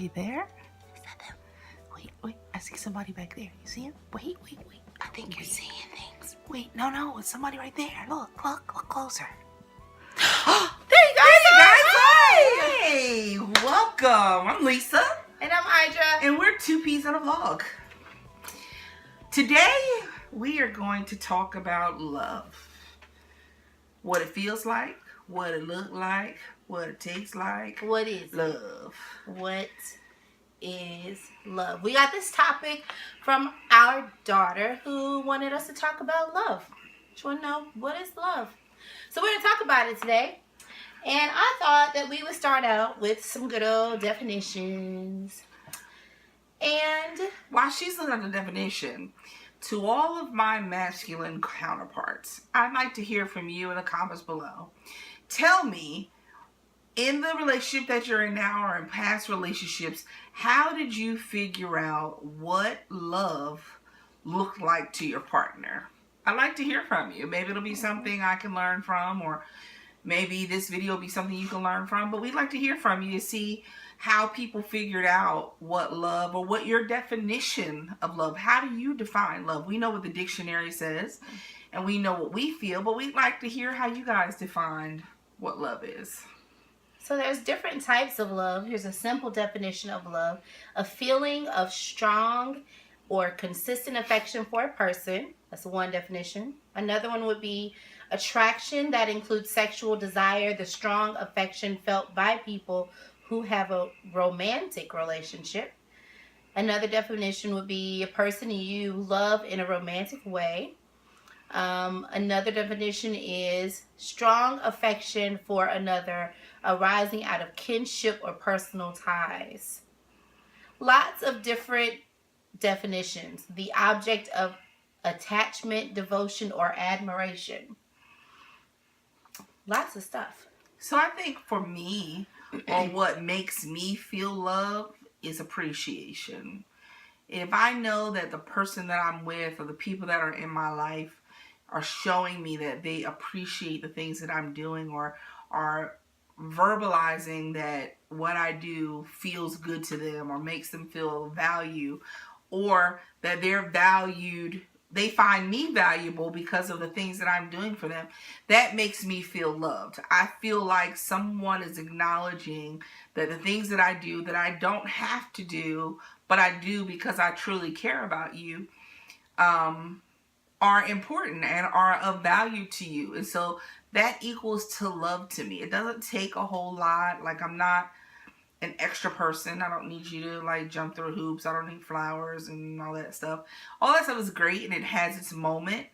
somebody there? Is that them? Wait. I see somebody back there. You see him? Wait. I think you're seeing things. Wait, no. It's somebody right there. Look closer. There you go. Hi! Hey, welcome. I'm Lisa. And I'm Idra. And we're Two Peas in a Vlog. Today, we are going to talk about love. What it feels like, what it looks like, what it tastes like. What is love? What is love? We got this topic from our daughter who wanted us to talk about love. She want to know, what is love? So we're going to talk about it today. And I thought that we would start out with some good old definitions. And while she's looking at the definition, to all of my masculine counterparts, I'd like to hear from you in the comments below. Tell me, in the relationship that you're in now or in past relationships, how did you figure out what love looked like to your partner? I'd like to hear from you. Maybe it'll be something I can learn from, or maybe this video will be something you can learn from. But we'd like to hear from you to see how people figured out what love, or what your definition of love. How do you define love? We know what the dictionary says, and we know what we feel, but we'd like to hear how you guys defined what love is. so there's different types of love. Here's a simple definition of love: a feeling of strong or consistent affection for a person. That's one definition. Another one would be attraction that includes sexual desire, the strong affection felt by people who have a romantic relationship. Another definition would be a person you love in a romantic way. Another definition is strong affection for another arising out of kinship or personal ties. Lots of different definitions. The object of attachment, devotion, or admiration. Lots of stuff. So I think for me, or what makes me feel love, is appreciation. If I know that the person that I'm with or the people that are in my life are showing me that they appreciate the things that I'm doing, or are verbalizing that what I do feels good to them or makes them feel value, or that they're valued, they find me valuable because of the things that I'm doing for them, that makes me feel loved. I feel like someone is acknowledging that the things that I do, that I don't have to do, but I do because I truly care about you, are important and are of value to you. And so that equals to love to me. It doesn't take a whole lot. Like, I'm not an extra person. I don't need you to like jump through hoops. I don't need flowers and all that stuff. All that stuff is great and it has its moment,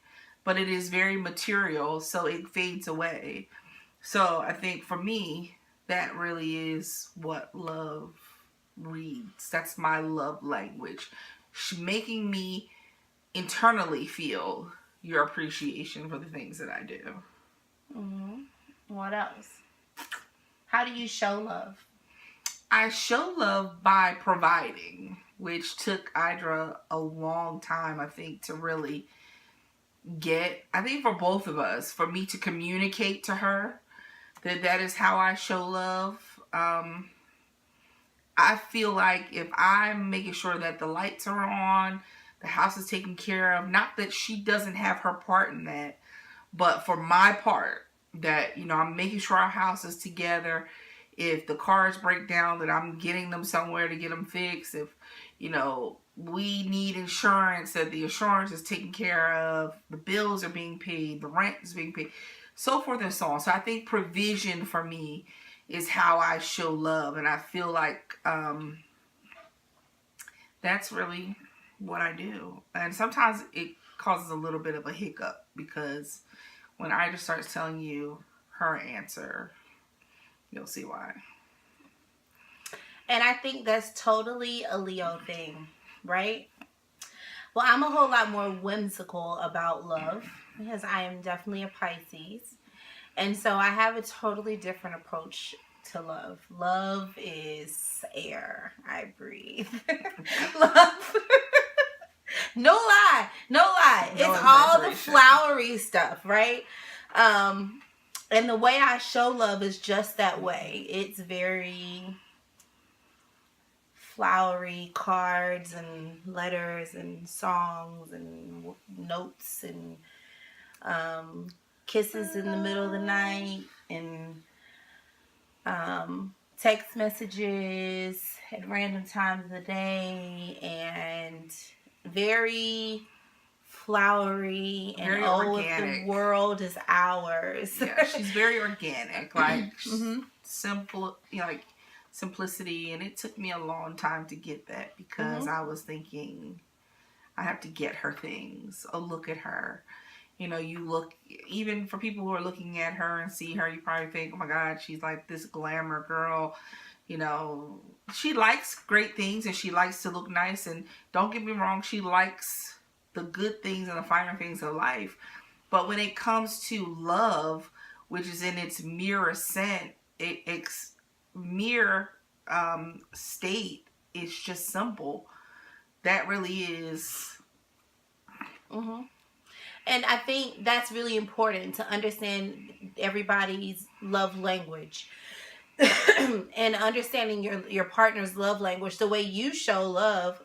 but it is very material, so it fades away. So I think for me, that really is what love reads. That's my love language. Making me internally feel your appreciation for the things that I do. Mm-hmm. What else? How do you show love? I show love by providing, which took Idra a long time, I think, to really get. I think for both of us, for me to communicate to her that is how I show love. I feel like if I'm making sure that the lights are on, the house is taken care of, not that she doesn't have her part in that, but for my part, that, you know, I'm making sure our house is together. If the cars break down, that I'm getting them somewhere to get them fixed. If, you know, we need insurance, that the insurance is taken care of, the bills are being paid, the rent is being paid, so forth and so on. So I think provision for me is how I show love. And I feel like that's really what I do. And sometimes it causes a little bit of a hiccup, because when Ida starts telling you her answer, you'll see why. And I think that's totally a Leo thing, right? Well, I'm a whole lot more whimsical about love because I am definitely a Pisces. And so I have a totally different approach to love. Love is air I breathe. Love. No lie. It's all the flowery stuff, right? And the way I show love is just that way. It's very flowery cards and letters and songs and notes and kisses in the middle of the night and text messages at random times of the day, and very flowery and Very organic. The world is ours. Yeah, she's very organic, like Mhm. simple, like simplicity. And it took me a long time to get that because I was thinking I have to get her things. Oh, look at her. You look, even for people who are looking at her and see her, you probably think, oh my God, she's like this glamour girl. She likes great things and she likes to look nice. And don't get me wrong, she likes the good things and the finer things of life. But when it comes to love, which is in its mere mere state, it's just simple. That really is. Mm-hmm. And I think that's really important to understand everybody's love language. And understanding your partner's love language, the way you show love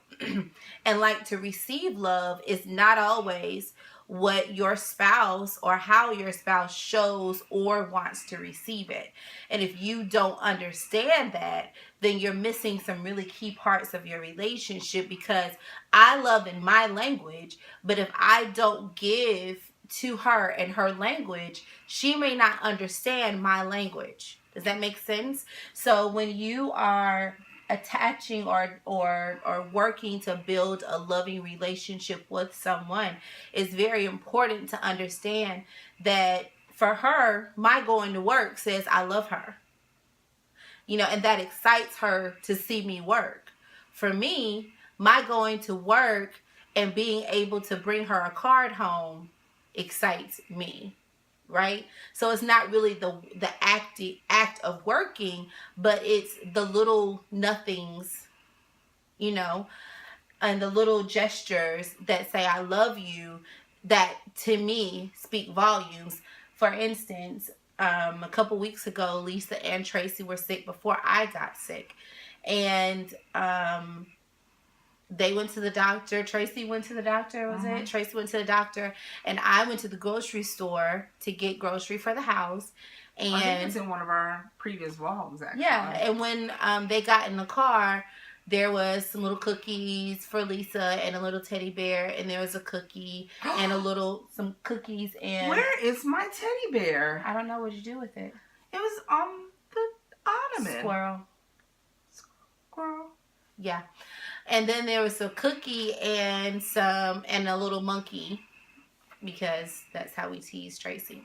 and like to receive love is not always what your spouse or how your spouse shows or wants to receive it. And if you don't understand that, then you're missing some really key parts of your relationship, because I love in my language, but if I don't give to her in her language, she may not understand my language. Does that make sense? So when you are attaching or working to build a loving relationship with someone, it's very important to understand that for her, my going to work says I love her. And that excites her to see me work. For me, my going to work and being able to bring her a card home excites me. Right? So it's not really the act of working, but it's the little nothings, and the little gestures that say I love you, that to me speak volumes. For instance, a couple weeks ago, Lisa and Tracy were sick before I got sick, and they went to the doctor. Tracy went to the doctor, was it? Tracy went to the doctor, and I went to the grocery store to get grocery for the house. And I think it's in one of our previous vlogs, actually. Yeah, and when they got in the car, there was some little cookies for Lisa and a little teddy bear, and there was a cookie and some cookies and... Where is my teddy bear? I don't know what you do with it. It was on the ottoman. Squirrel. Yeah. And then there was a cookie and a little monkey, because that's how we tease Tracy,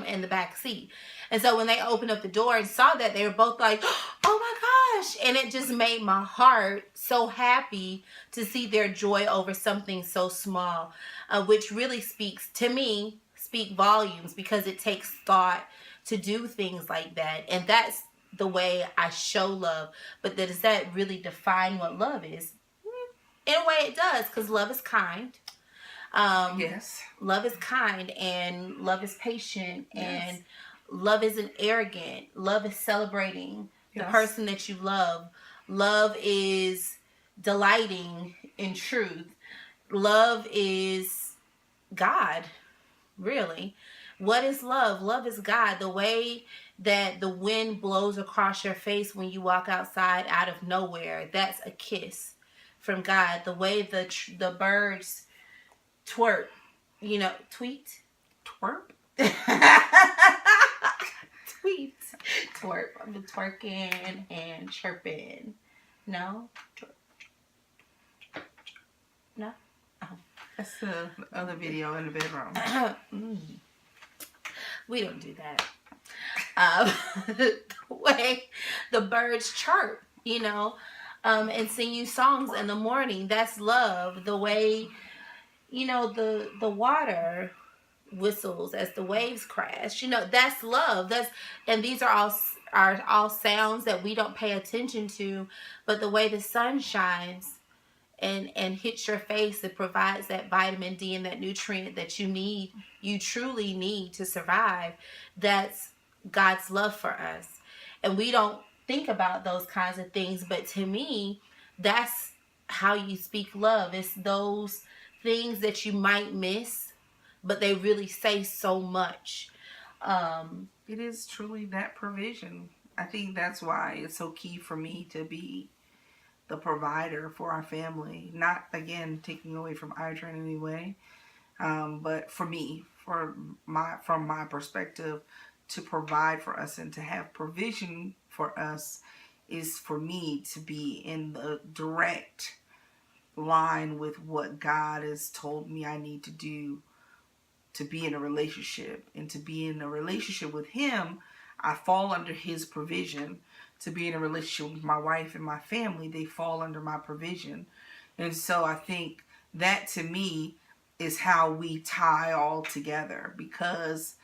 in the back seat. And so when they opened up the door and saw that, they were both like, oh my gosh. And it just made my heart so happy to see their joy over something so small, which really speak volumes, because it takes thought to do things like that. And that's the way I show love. But does that really define what love is? In a way it does, because love is kind. Yes. Love is kind, and love is patient, and love isn't arrogant. Love is celebrating the person that you love. Love is delighting in truth. Love is God, really. What is love? Love is God. The way that the wind blows across your face when you walk outside out of nowhere, that's a kiss from God. The way the birds twerp, tweet? Twerp? Tweet. Twerp. I'm twerking and chirping. No? Twerp. No? Oh. That's the other video in the bedroom. We don't do that. The way the birds chirp, and sing you songs in the morning, that's love. The way, the water whistles as the waves crash, that's love. And these are all sounds that we don't pay attention to, but the way the sun shines and hits your face, it provides that vitamin D and that nutrient that you truly need to survive. That's God's love for us. And we don't think about those kinds of things, but to me, that's how you speak love. It's those things that you might miss, but they really say so much. It is truly that provision. I think that's why it's so key for me to be the provider for our family. Not, again, taking away from Idra in any way, but for me, from my perspective, to provide for us and to have provision for us is for me to be in the direct line with what God has told me I need to do to be in a relationship. And to be in a relationship with Him, I fall under His provision. To be in a relationship with my wife and my family, they fall under my provision. And so I think that, to me, is how we tie all together, because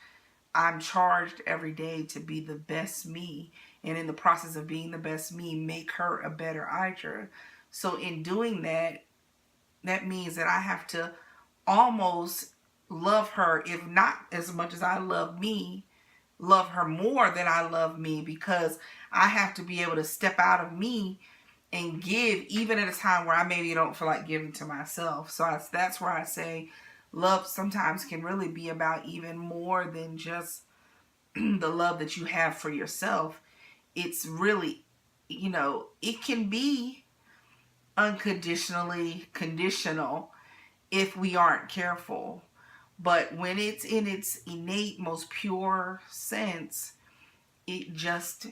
I'm charged every day to be the best me, and in the process of being the best me, make her a better Idra. So in doing that, that means that I have to almost love her, if not as much as I love me, love her more than I love me, because I have to be able to step out of me and give, even at a time where I maybe don't feel like giving to myself. So that's where I say love sometimes can really be about even more than just the love that you have for yourself. It's really, it can be unconditionally conditional if we aren't careful. But when it's in its innate, most pure sense, it just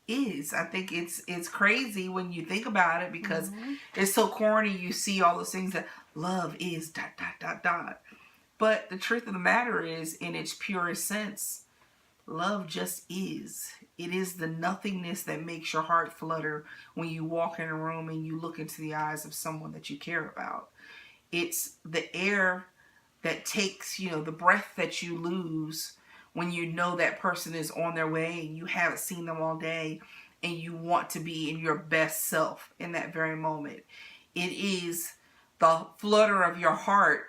is. I think it's crazy when you think about it, because it's so corny. You see all those things that love is ... But the truth of the matter is, in its purest sense, love just is. It is the nothingness that makes your heart flutter when you walk in a room and you look into the eyes of someone that you care about. It's the air that takes, the breath that you lose when you know that person is on their way and you haven't seen them all day and you want to be in your best self in that very moment. It is the flutter of your heart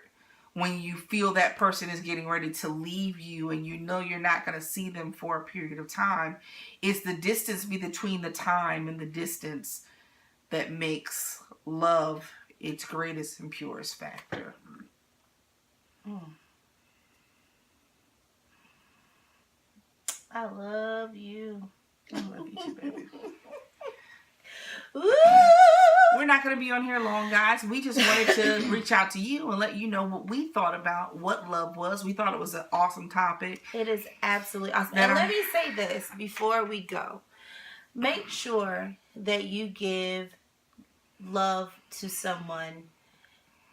when you feel that person is getting ready to leave you and you know you're not going to see them for a period of time. It's the distance between the time and the distance that makes love its greatest and purest factor. I love you. I love you too, baby. Ooh. We're not going to be on here long, guys. We just wanted to reach out to you and let you know what we thought about what love was. We thought it was an awesome topic. It is absolutely awesome. And let me say this before we go. Make sure that you give love to someone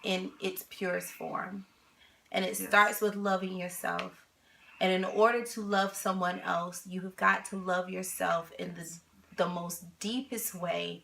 in its purest form. And it starts with loving yourself. And in order to love someone else, you have got to love yourself in the most deepest way.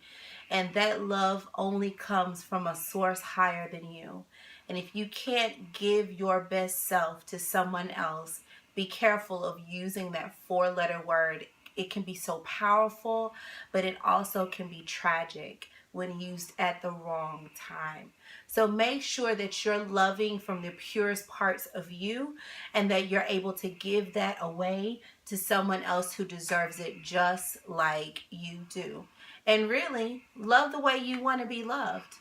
And that love only comes from a source higher than you. And if you can't give your best self to someone else, be careful of using that 4-letter word. It can be so powerful, but it also can be tragic when used at the wrong time. So make sure that you're loving from the purest parts of you and that you're able to give that away to someone else who deserves it just like you do. And really, love the way you want to be loved.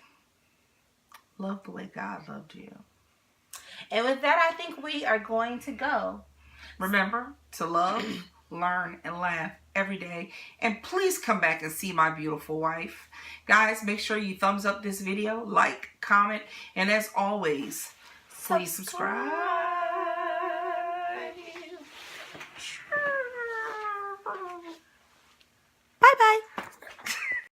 Love the way God loved you. And with that, I think we are going to go. Remember to love, learn, and laugh every day. And please come back and see my beautiful wife. Guys, make sure you thumbs up this video, like, comment, and as always, please subscribe.